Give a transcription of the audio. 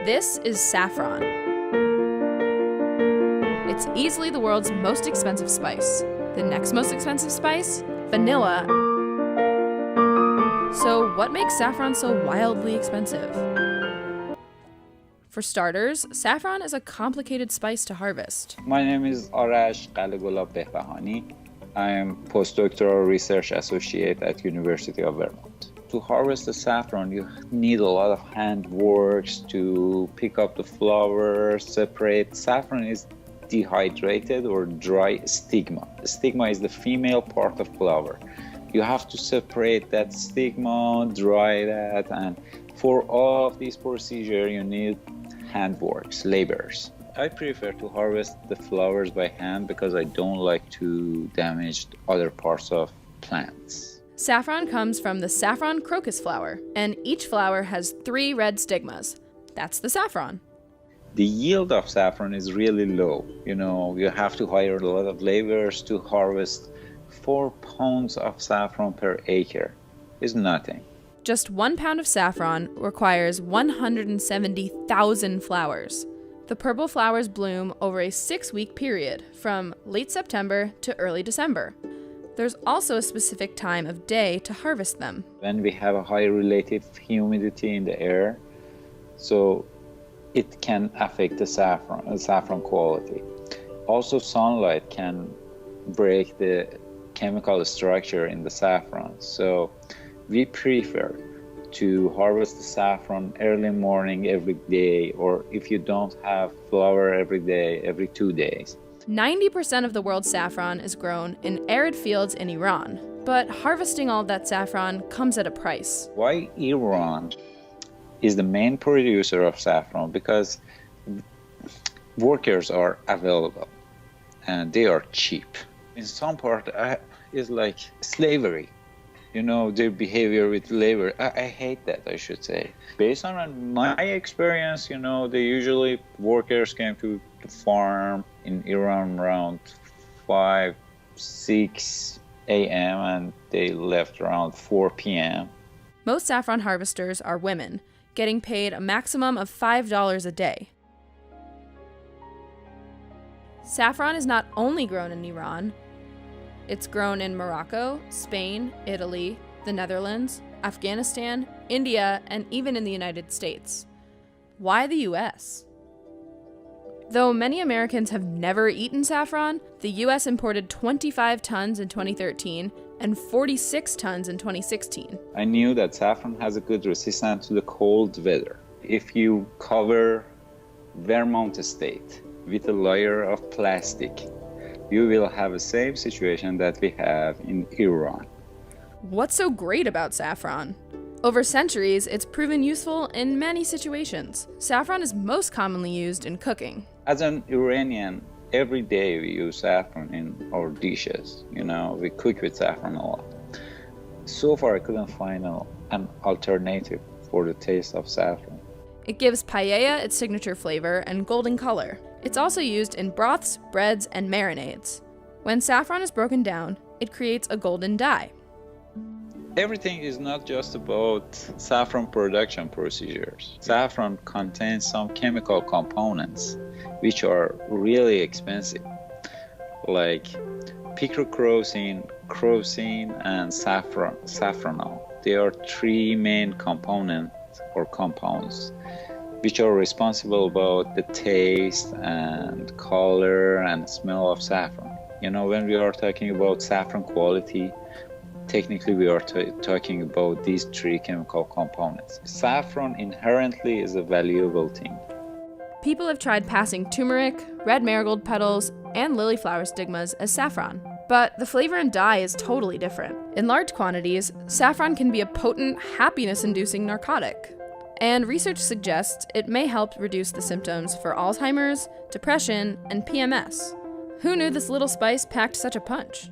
This is saffron. It's easily the world's most expensive spice. The next most expensive spice? Vanilla. So what makes saffron so wildly expensive? For starters, saffron is a complicated spice to harvest. My name is Arash Qalagulab Behbahani. I am postdoctoral research associate at University of Vermont. To harvest the saffron, you need a lot of hand works to pick up the flowers, separate. Saffron is dehydrated or dry stigma. The stigma is the female part of flower. You have to separate that stigma, dry that, and for all of these procedures, you need hand works, laborers. I prefer to harvest the flowers by hand because I don't like to damage other parts of plants. Saffron comes from the saffron crocus flower, and each flower has 3 red stigmas. That's the saffron. The yield of saffron is really low. You have to hire a lot of laborers to harvest 4 pounds of saffron per acre. It's nothing. Just 1 pound of saffron requires 170,000 flowers. The purple flowers bloom over a 6-week period, from late September to early December. There's also a specific time of day to harvest them. When we have a high relative humidity in the air, so it can affect the saffron quality. Also, sunlight can break the chemical structure in the saffron. So we prefer to harvest the saffron early morning every day, or if you don't have flower every day, every 2 days. 90% of the world's saffron is grown in arid fields in Iran, but harvesting all of that saffron comes at a price. Why Iran is the main producer of saffron? Because workers are available and they are cheap. In some part, it's like slavery. Their behavior with labor. I hate that, I should say. Based on my experience, they usually, workers came to the farm in Iran around 5, 6 a.m. and they left around 4 p.m. Most saffron harvesters are women, getting paid a maximum of $5 a day. Saffron is not only grown in Iran. It's grown in Morocco, Spain, Italy, the Netherlands, Afghanistan, India, and even in the United States. Why the US? Though many Americans have never eaten saffron, the US imported 25 tons in 2013 and 46 tons in 2016. I knew that saffron has a good resistance to the cold weather. If you cover Vermont state with a layer of plastic, you will have the same situation that we have in Iran. What's so great about saffron? Over centuries, it's proven useful in many situations. Saffron is most commonly used in cooking. As an Iranian, every day we use saffron in our dishes. We cook with saffron a lot. So far, I couldn't find an alternative for the taste of saffron. It gives paella its signature flavor and golden color. It's also used in broths, breads, and marinades. When saffron is broken down, it creates a golden dye. Everything is not just about saffron production procedures. Saffron contains some chemical components which are really expensive, like picrochrosine, crosine, and saffronol. They are 3 main components or compounds which are responsible about the taste and color and smell of saffron. When we are talking about saffron quality, technically we are talking about these 3 chemical components. Saffron inherently is a valuable thing. People have tried passing turmeric, red marigold petals, and lily flower stigmas as saffron. But the flavor and dye is totally different. In large quantities, saffron can be a potent, happiness-inducing narcotic. And research suggests it may help reduce the symptoms for Alzheimer's, depression, and PMS. Who knew this little spice packed such a punch?